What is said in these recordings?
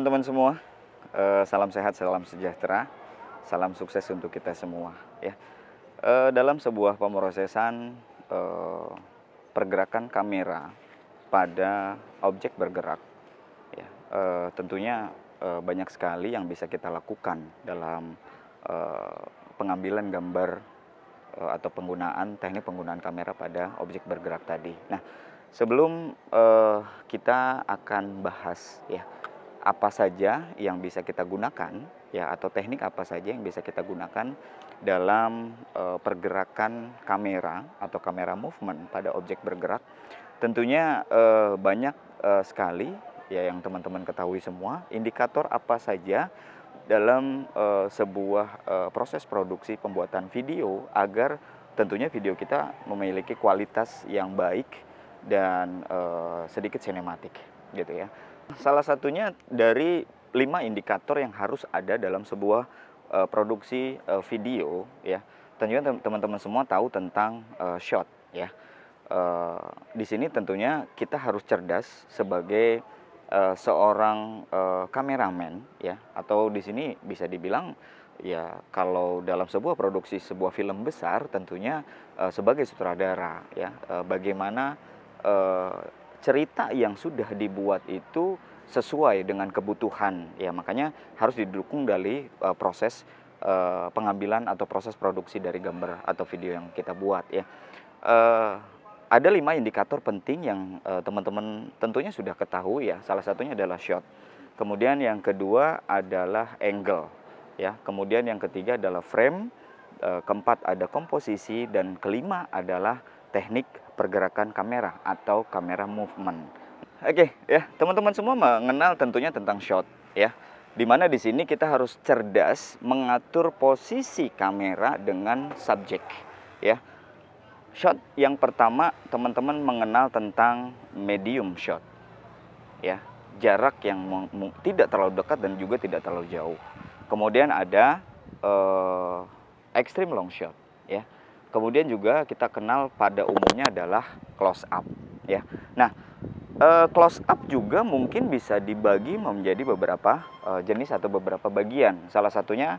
teman-teman semua, salam sehat, salam sejahtera, salam sukses untuk kita semua ya. Dalam sebuah pemrosesan pergerakan kamera pada objek bergerak ya, tentunya banyak sekali yang bisa kita lakukan dalam pengambilan gambar atau teknik penggunaan kamera pada objek bergerak tadi. Nah, sebelum kita akan bahas ya apa saja yang bisa kita gunakan ya, atau teknik apa saja yang bisa kita gunakan dalam pergerakan kamera atau kamera movement pada objek bergerak. Tentunya banyak sekali ya yang teman-teman ketahui semua, indikator apa saja dalam sebuah proses produksi pembuatan video agar tentunya video kita memiliki kualitas yang baik dan sedikit sinematik gitu ya. Salah satunya dari 5 indikator yang harus ada dalam sebuah produksi video ya. Tentunya teman-teman semua tahu tentang shot ya. Di sini tentunya kita harus cerdas sebagai seorang kameramen ya, atau di sini bisa dibilang ya kalau dalam sebuah produksi sebuah film besar tentunya sebagai sutradara ya, bagaimana cerita yang sudah dibuat itu sesuai dengan kebutuhan ya, makanya harus didukung dari proses pengambilan atau proses produksi dari gambar atau video yang kita buat ya. Ada 5 indikator penting yang teman-teman tentunya sudah ketahui ya. Salah satunya adalah shot. Kemudian yang kedua adalah angle ya. Kemudian yang ketiga adalah frame. Keempat ada komposisi, dan kelima adalah teknik pergerakan kamera atau kamera movement. Oke ya, teman-teman semua mengenal tentunya tentang shot ya. Dimana di sini kita harus cerdas mengatur posisi kamera dengan subjek ya. Shot yang pertama, teman-teman mengenal tentang medium shot ya, jarak yang tidak terlalu dekat dan juga tidak terlalu jauh. Kemudian ada extreme long shot ya. Kemudian juga kita kenal pada umumnya adalah close up ya. Nah, close up juga mungkin bisa dibagi menjadi beberapa jenis atau beberapa bagian. Salah satunya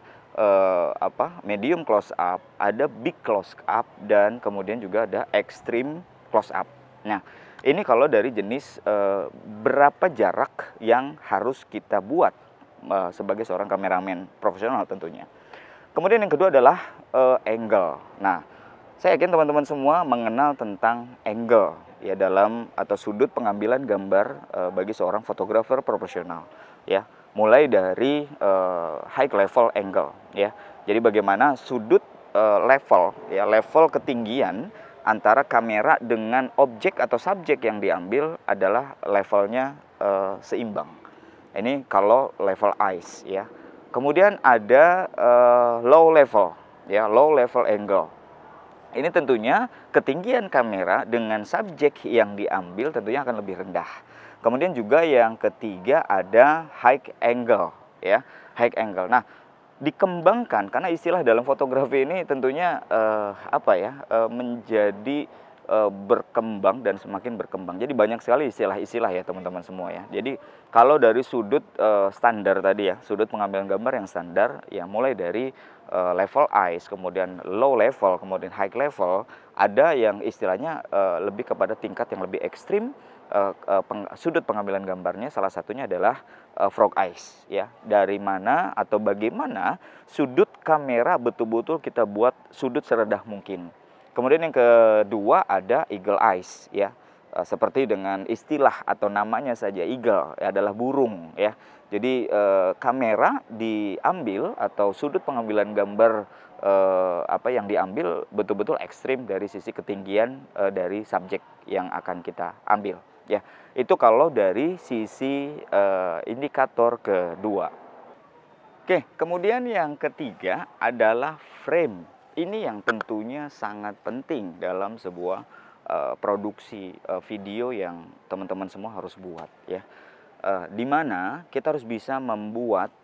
medium close up, ada big close up, dan kemudian juga ada extreme close up. Nah, ini kalau dari jenis berapa jarak yang harus kita buat sebagai seorang kameramen profesional tentunya. Kemudian yang kedua adalah angle. Nah, saya yakin teman-teman semua mengenal tentang angle ya, dalam atau sudut pengambilan gambar bagi seorang fotografer profesional ya. Mulai dari high level angle ya. Jadi bagaimana sudut level ya, level ketinggian antara kamera dengan objek atau subjek yang diambil adalah levelnya seimbang. Ini kalau level eyes ya. Kemudian ada low level ya, low level angle. Ini tentunya ketinggian kamera dengan subjek yang diambil tentunya akan lebih rendah. Kemudian juga yang ketiga ada high angle ya, high angle. Nah, dikembangkan karena istilah dalam fotografi ini tentunya menjadi berkembang dan semakin berkembang. Jadi banyak sekali istilah-istilah ya teman-teman semua ya. Jadi kalau dari sudut standar tadi ya, sudut pengambilan gambar yang standar ya, mulai dari level eyes, kemudian low level, kemudian high level, ada yang istilahnya lebih kepada tingkat yang lebih ekstrim. Sudut pengambilan gambarnya salah satunya adalah frog eyes ya. Dari mana atau bagaimana sudut kamera betul-betul kita buat sudut serendah mungkin. Kemudian yang kedua ada eagle eyes ya, seperti dengan istilah atau namanya saja, eagle ya, adalah burung ya. Jadi kamera diambil atau sudut pengambilan gambar yang diambil betul-betul ekstrim dari sisi ketinggian dari subjek yang akan kita ambil ya. Itu kalau dari sisi indikator kedua. Oke, kemudian yang ketiga adalah frame. Ini yang tentunya sangat penting dalam sebuah produksi video yang teman-teman semua harus buat ya. Di mana kita harus bisa membuat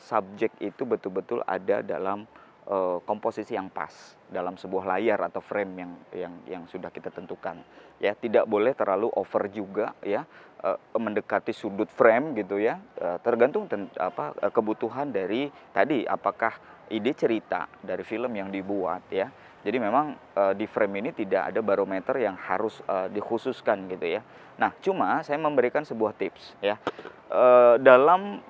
subjek itu betul-betul ada dalam komposisi yang pas dalam sebuah layar atau frame yang sudah kita tentukan. Ya, tidak boleh terlalu over juga ya, mendekati sudut frame gitu ya. Tergantung kebutuhan dari tadi, apakah ide cerita dari film yang dibuat ya. Jadi memang di frame ini tidak ada barometer yang harus dikhususkan gitu ya. Nah, cuma saya memberikan sebuah tips ya. Dalam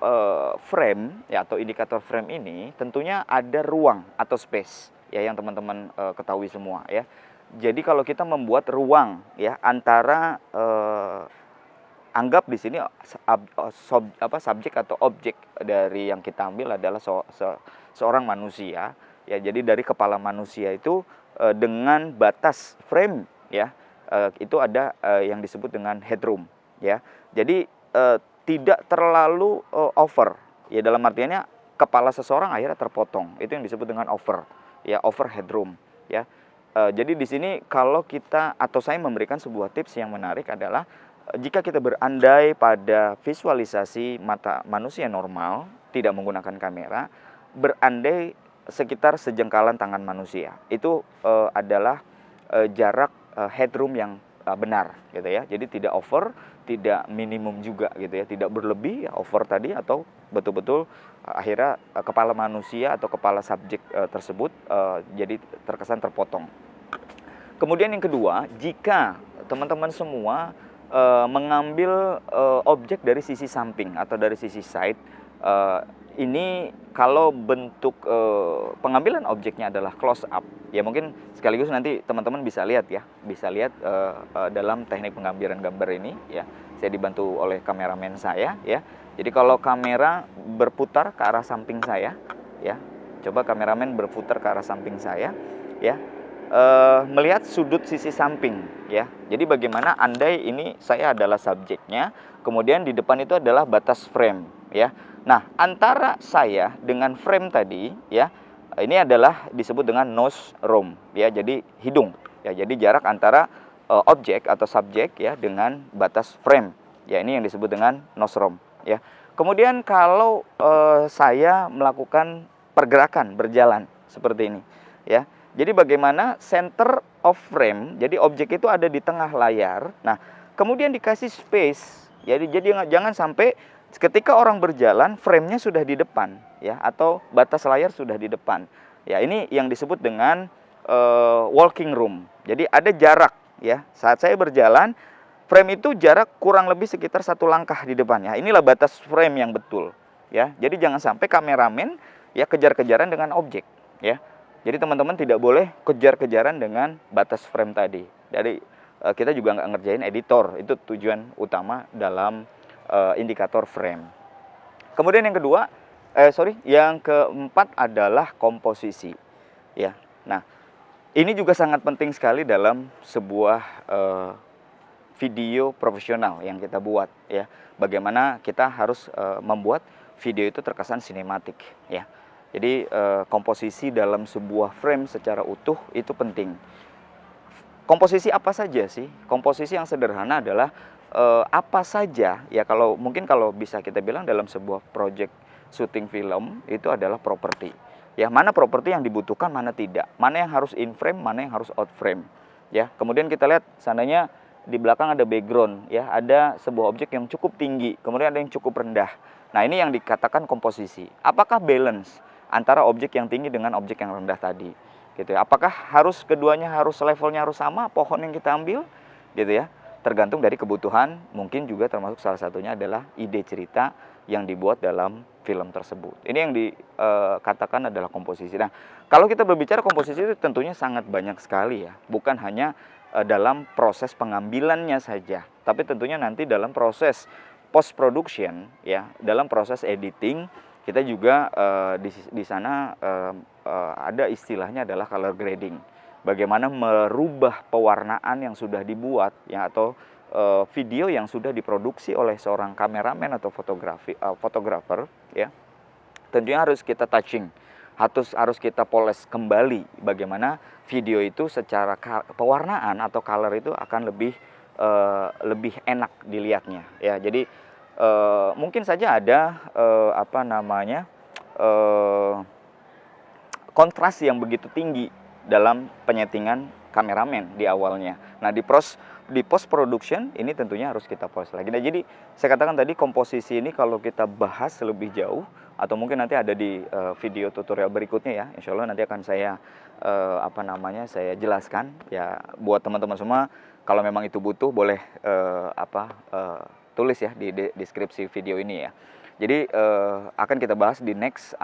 frame ya atau indikator frame ini tentunya ada ruang atau space ya yang teman-teman ketahui semua ya. Jadi kalau kita membuat ruang ya antara anggap di sini subjek atau objek dari yang kita ambil adalah seorang manusia ya. Jadi dari kepala manusia itu dengan batas frame ya, itu ada yang disebut dengan headroom ya. Jadi tidak terlalu over ya, dalam artiannya kepala seseorang akhirnya terpotong, itu yang disebut dengan over ya, over headroom ya. Jadi di sini kalau kita atau saya memberikan sebuah tips yang menarik adalah jika kita berandai pada visualisasi mata manusia normal tidak menggunakan kamera, berandai sekitar sejengkalan tangan manusia, itu adalah jarak headroom yang benar gitu ya. Jadi tidak over, tidak minimum juga gitu ya, tidak berlebih ya, over tadi, atau betul-betul akhirnya kepala manusia atau kepala subjek tersebut jadi terkesan terpotong. Kemudian yang kedua, jika teman-teman semua mengambil objek dari sisi samping atau dari sisi side, ini kalau bentuk pengambilan objeknya adalah close up ya, mungkin sekaligus nanti teman-teman bisa lihat ya, bisa lihat dalam teknik pengambilan gambar ini ya. Saya dibantu oleh kameramen saya ya. Jadi kalau kamera berputar ke arah samping saya ya, coba kameramen berputar ke arah samping saya ya, melihat sudut sisi samping ya. Jadi bagaimana andai ini saya adalah subjeknya, kemudian di depan itu adalah batas frame ya. Nah, antara saya dengan frame tadi ya, ini adalah disebut dengan nose room ya, jadi hidung ya. Jadi jarak antara objek atau subjek ya dengan batas frame ya, ini yang disebut dengan nose room ya. Kemudian kalau saya melakukan pergerakan berjalan seperti ini ya, jadi bagaimana center of frame, jadi objek itu ada di tengah layar. Nah, kemudian dikasih space ya, jadi jangan sampai ketika orang berjalan frame-nya sudah di depan ya, atau batas layar sudah di depan ya. Ini yang disebut dengan walking room. Jadi ada jarak ya, saat saya berjalan frame itu jarak kurang lebih sekitar 1 langkah di depannya. Inilah batas frame yang betul ya. Jadi jangan sampai kameramen ya kejar-kejaran dengan objek ya. Jadi teman-teman tidak boleh kejar-kejaran dengan batas frame tadi. Jadi kita juga nggak ngerjain editor, itu tujuan utama dalam indikator frame. Kemudian yang kedua, yang keempat adalah komposisi ya. Nah, ini juga sangat penting sekali dalam sebuah video profesional yang kita buat ya. Bagaimana kita harus membuat video itu terkesan sinematik ya. Jadi komposisi dalam sebuah frame secara utuh itu penting. Komposisi apa saja sih? Komposisi yang sederhana adalah apa saja ya, kalau bisa kita bilang dalam sebuah project syuting film itu adalah properti ya. Mana properti yang dibutuhkan, mana tidak, mana yang harus in frame, mana yang harus out frame ya. Kemudian kita lihat seandainya di belakang ada background ya, ada sebuah objek yang cukup tinggi, kemudian ada yang cukup rendah. Nah, ini yang dikatakan komposisi. Apakah balance antara objek yang tinggi dengan objek yang rendah tadi gitu ya? Apakah harus keduanya levelnya harus sama pohon yang kita ambil gitu ya? Tergantung dari kebutuhan, mungkin juga termasuk salah satunya adalah ide cerita yang dibuat dalam film tersebut. Ini yang dikatakan adalah komposisi. Nah, kalau kita berbicara komposisi itu tentunya sangat banyak sekali ya, bukan hanya dalam proses pengambilannya saja, tapi tentunya nanti dalam proses post production ya, dalam proses editing kita juga di sana ada istilahnya adalah color grading. Bagaimana merubah pewarnaan yang sudah dibuat ya, atau video yang sudah diproduksi oleh seorang kameramen atau fotografer ya. Tentunya harus kita touching, harus kita poles kembali bagaimana video itu secara pewarnaan atau color itu akan lebih enak dilihatnya ya. Jadi mungkin saja ada kontras yang begitu tinggi dalam penyetingan kameramen di awalnya. Nah, di post production ini tentunya harus kita post lagi. Nah, jadi saya katakan tadi komposisi ini kalau kita bahas lebih jauh atau mungkin nanti ada di video tutorial berikutnya ya. Insya Allah nanti akan saya saya jelaskan ya buat teman-teman semua. Kalau memang itu butuh boleh tulis ya di deskripsi video ini ya. Jadi akan kita bahas di next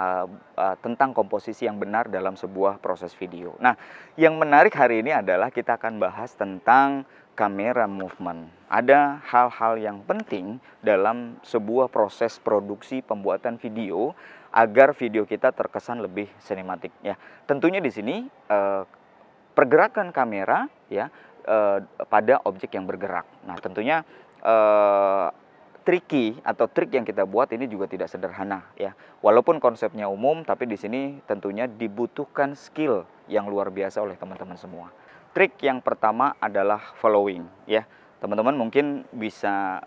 tentang komposisi yang benar dalam sebuah proses video. Nah, yang menarik hari ini adalah kita akan bahas tentang kamera movement. Ada hal-hal yang penting dalam sebuah proses produksi pembuatan video agar video kita terkesan lebih sinematik ya. Tentunya di sini pergerakan kamera ya pada objek yang bergerak. Nah, tentunya tricky atau trik yang kita buat ini juga tidak sederhana ya. Walaupun konsepnya umum, tapi di sini tentunya dibutuhkan skill yang luar biasa oleh teman-teman semua. Trik yang pertama adalah following ya. Teman-teman mungkin bisa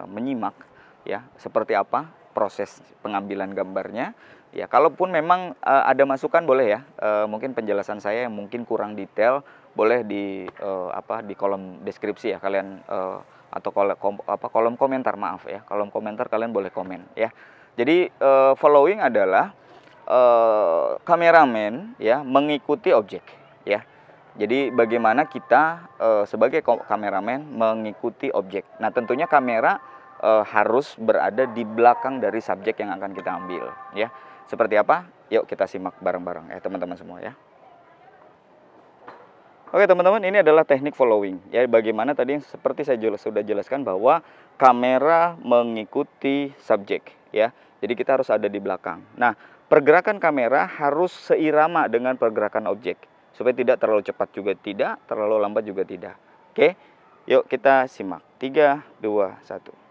menyimak ya seperti apa proses pengambilan gambarnya. Ya, kalaupun memang ada masukan boleh ya. Mungkin penjelasan saya yang mungkin kurang detail boleh di kolom deskripsi ya kalian atau kolom komentar, maaf ya, kolom komentar kalian boleh komen ya. Jadi following adalah kameramen ya mengikuti objek ya. Jadi bagaimana kita sebagai kameramen mengikuti objek. Nah, tentunya kamera harus berada di belakang dari subjek yang akan kita ambil ya. Seperti apa? Yuk kita simak bareng-bareng ya teman-teman semua ya. Oke teman-teman, ini adalah teknik following ya. Bagaimana tadi seperti saya sudah jelaskan bahwa kamera mengikuti subjek ya. Jadi kita harus ada di belakang. Nah, pergerakan kamera harus seirama dengan pergerakan objek supaya tidak terlalu cepat juga tidak, terlalu lambat juga tidak. Oke. Yuk kita simak. 3 2 1.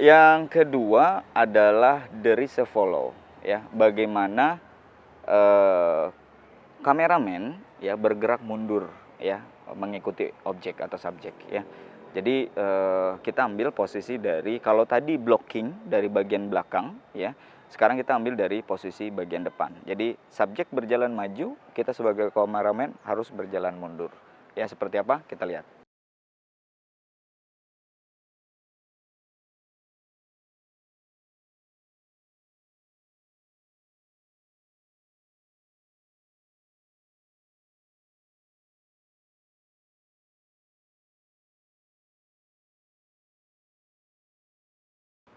Yang kedua adalah there is a follow ya. Bagaimana kameramen ya bergerak mundur ya mengikuti objek atau subjek ya. Jadi kita ambil posisi dari kalau tadi blocking dari bagian belakang ya. Sekarang kita ambil dari posisi bagian depan. Jadi subjek berjalan maju, kita sebagai kameramen harus berjalan mundur. Ya seperti apa? Kita lihat.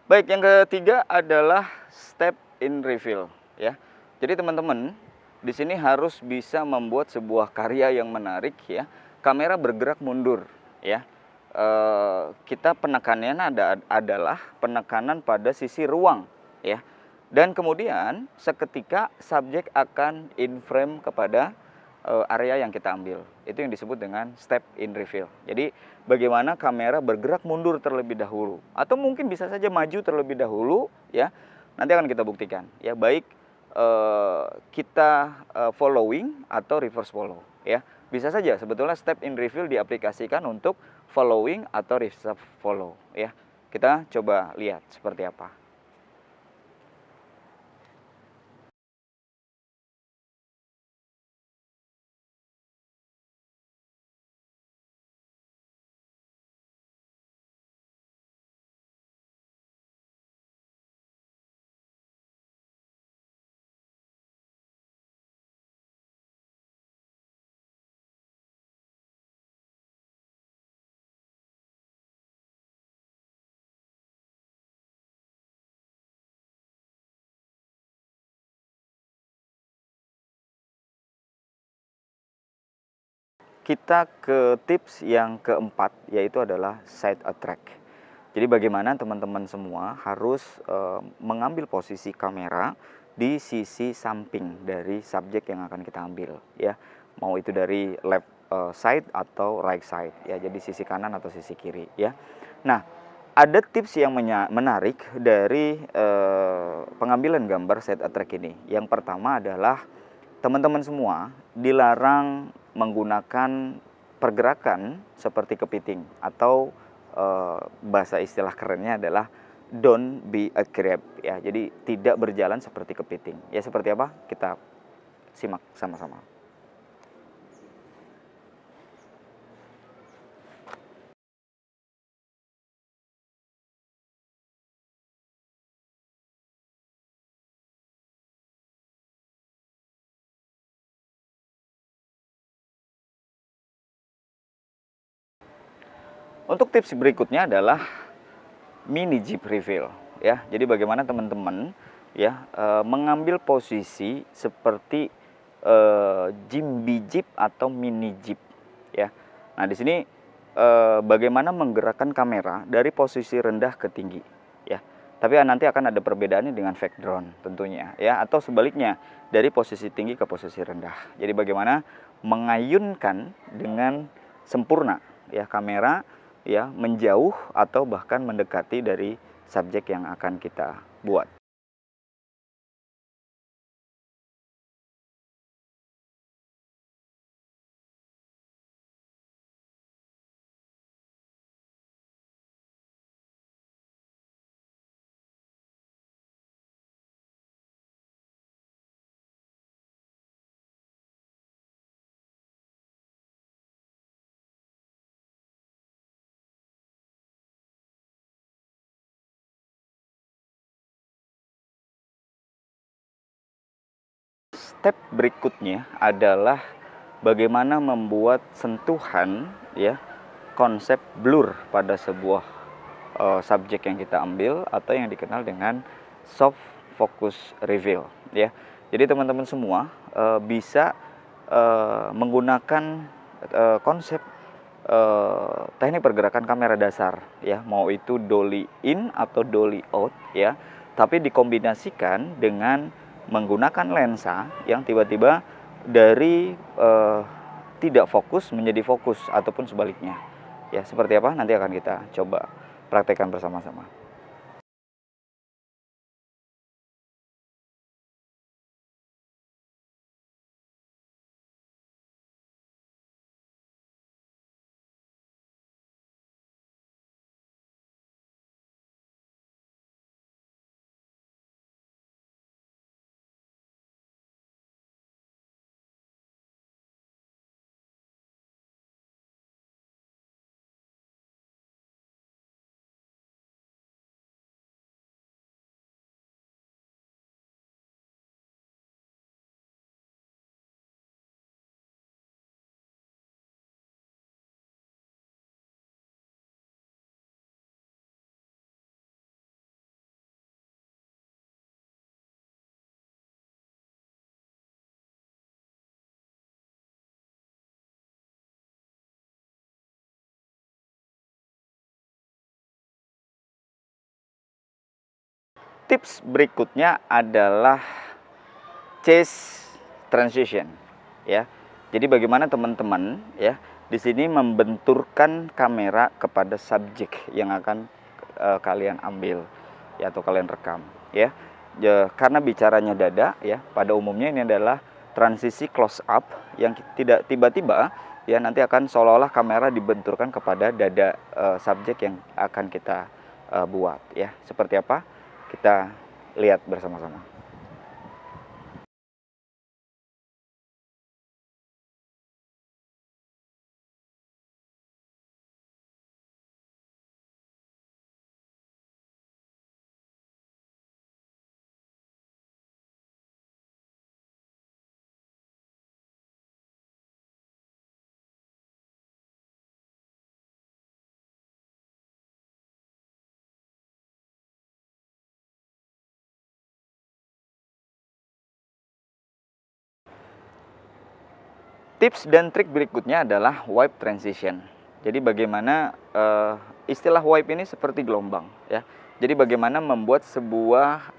Baik, yang ketiga adalah step in reveal ya. Jadi teman-teman di sini harus bisa membuat sebuah karya yang menarik ya. Kamera bergerak mundur ya. Kita penekanannya adalah penekanan pada sisi ruang ya. Dan kemudian seketika subjek akan in frame kepada area yang kita ambil. Itu yang disebut dengan step in reveal. Jadi bagaimana kamera bergerak mundur terlebih dahulu atau mungkin bisa saja maju terlebih dahulu ya. Nanti akan kita buktikan ya, baik kita following atau reverse follow ya. Bisa saja sebetulnya step in reveal diaplikasikan untuk following atau reverse follow ya. Kita coba lihat seperti apa. Kita ke tips yang keempat, yaitu adalah side attract. Jadi bagaimana teman-teman semua harus mengambil posisi kamera di sisi samping dari subjek yang akan kita ambil ya. Mau itu dari left side atau right side ya, jadi sisi kanan atau sisi kiri ya. Nah, ada tips yang menarik dari pengambilan gambar side attract ini. Yang pertama adalah teman-teman semua dilarang menggunakan pergerakan seperti kepiting atau bahasa istilah kerennya adalah don't be a crab ya. Jadi tidak berjalan seperti kepiting. Ya seperti apa? Kita simak sama-sama. Untuk tips berikutnya adalah mini jeep reveal ya. Jadi bagaimana teman-teman ya mengambil posisi seperti Jimby jeep atau mini jeep ya. Nah, di sini bagaimana menggerakkan kamera dari posisi rendah ke tinggi ya. Tapi nanti akan ada perbedaannya dengan fake drone tentunya ya, atau sebaliknya dari posisi tinggi ke posisi rendah. Jadi bagaimana mengayunkan dengan sempurna ya kamera ya, menjauh atau bahkan mendekati dari subjek yang akan kita buat. Step berikutnya adalah bagaimana membuat sentuhan ya, konsep blur pada sebuah subjek yang kita ambil atau yang dikenal dengan soft focus reveal ya. Jadi teman-teman semua bisa menggunakan konsep teknik pergerakan kamera dasar ya, mau itu dolly in atau dolly out ya, tapi dikombinasikan dengan menggunakan lensa yang tiba-tiba dari tidak fokus menjadi fokus ataupun sebaliknya ya. Seperti apa nanti akan kita coba praktekkan bersama-sama. Tips berikutnya adalah chase transition ya. Jadi bagaimana teman-teman ya di sini membenturkan kamera kepada subjek yang akan kalian ambil ya atau kalian rekam ya. Karena bicaranya dada ya, pada umumnya ini adalah transisi close up yang tidak tiba-tiba ya, nanti akan seolah-olah kamera dibenturkan kepada dada subjek yang akan kita buat ya. Seperti apa? Kita lihat bersama-sama. Tips dan trik berikutnya adalah wipe transition. Jadi bagaimana istilah wipe ini seperti gelombang ya. Jadi bagaimana membuat sebuah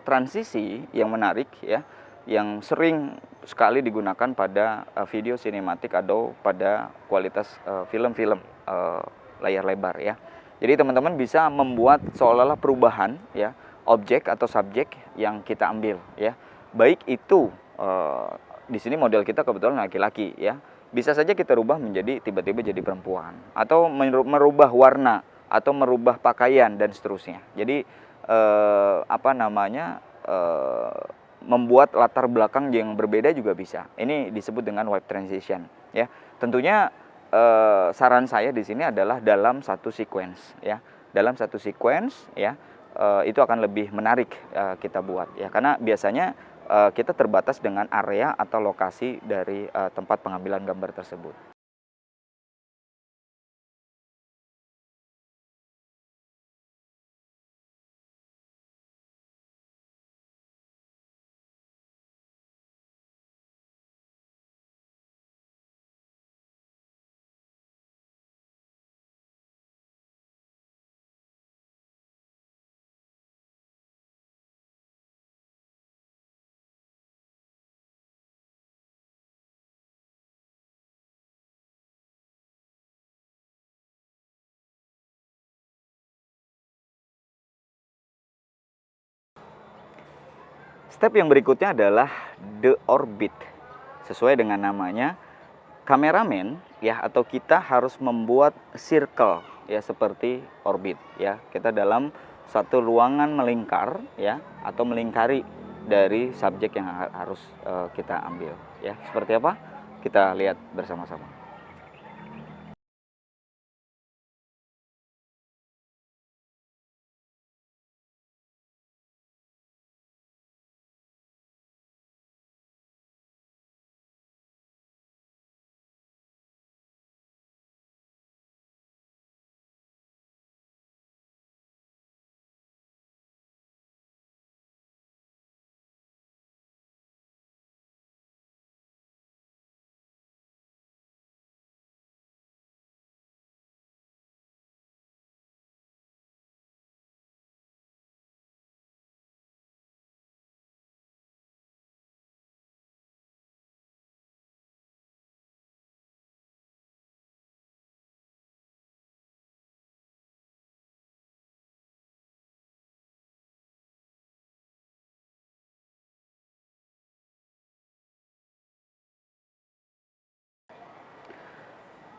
transisi yang menarik ya, yang sering sekali digunakan pada video sinematik atau pada kualitas film-film layar lebar ya. Jadi teman-teman bisa membuat seolah-olah perubahan ya, objek atau subjek yang kita ambil ya. Baik itu di sini model kita kebetulan laki-laki ya. Bisa saja kita rubah menjadi tiba-tiba jadi perempuan, atau merubah warna, atau merubah pakaian dan seterusnya. Jadi membuat latar belakang yang berbeda juga bisa. Ini disebut dengan web transition ya. Tentunya saran saya di sini adalah dalam satu sequence ya. Dalam satu sequence ya, itu akan lebih menarik kita buat ya, karena biasanya kita terbatas dengan area atau lokasi dari tempat pengambilan gambar tersebut. Step yang berikutnya adalah the orbit. Sesuai dengan namanya, kameramen ya, atau kita harus membuat circle ya, seperti orbit ya. Kita dalam satu ruangan melingkar ya, atau melingkari dari subjek yang harus kita ambil ya. Seperti apa? Kita lihat bersama-sama.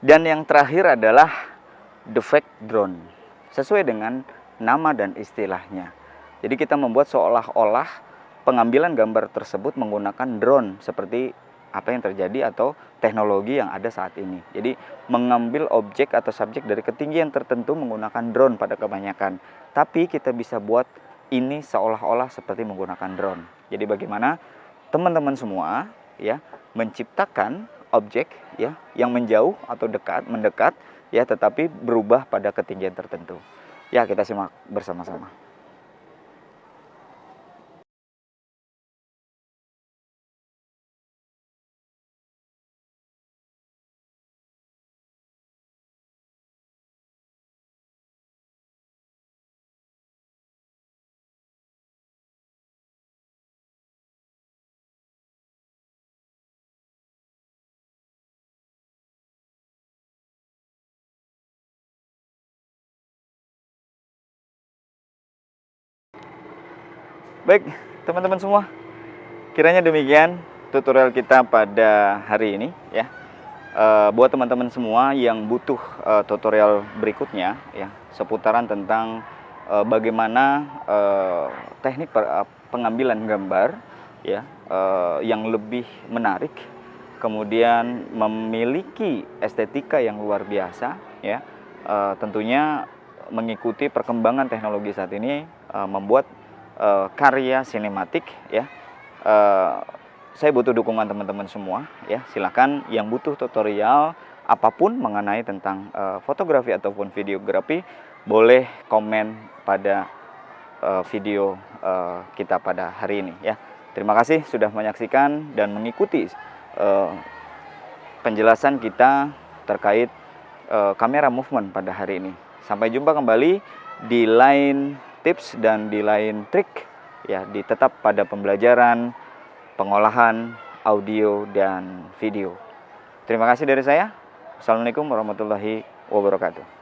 Dan yang terakhir adalah the fake drone, sesuai dengan nama dan istilahnya. Jadi kita membuat seolah-olah pengambilan gambar tersebut menggunakan drone, seperti apa yang terjadi atau teknologi yang ada saat ini. Jadi mengambil objek atau subjek dari ketinggian tertentu menggunakan drone pada kebanyakan. Tapi kita bisa buat ini seolah-olah seperti menggunakan drone. Jadi bagaimana teman-teman semua ya menciptakan objek ya yang menjauh atau mendekat ya, tetapi berubah pada ketinggian tertentu. Ya, kita simak bersama-sama. Baik, teman-teman semua, kiranya demikian tutorial kita pada hari ini ya. Buat teman-teman semua yang butuh tutorial berikutnya ya, seputaran tentang bagaimana teknik pengambilan gambar ya, yang lebih menarik, kemudian memiliki estetika yang luar biasa ya, tentunya mengikuti perkembangan teknologi saat ini, membuat karya sinematik ya. Saya butuh dukungan teman-teman semua ya. Silakan yang butuh tutorial apapun mengenai tentang fotografi ataupun videografi, boleh komen pada video kita pada hari ini ya. Terima kasih sudah menyaksikan dan mengikuti penjelasan kita terkait kamera movement pada hari ini. Sampai jumpa kembali di lain tips dan di lain trik ya, tetap pada pembelajaran, pengolahan audio dan video. Terima kasih dari saya. Assalamualaikum warahmatullahi wabarakatuh.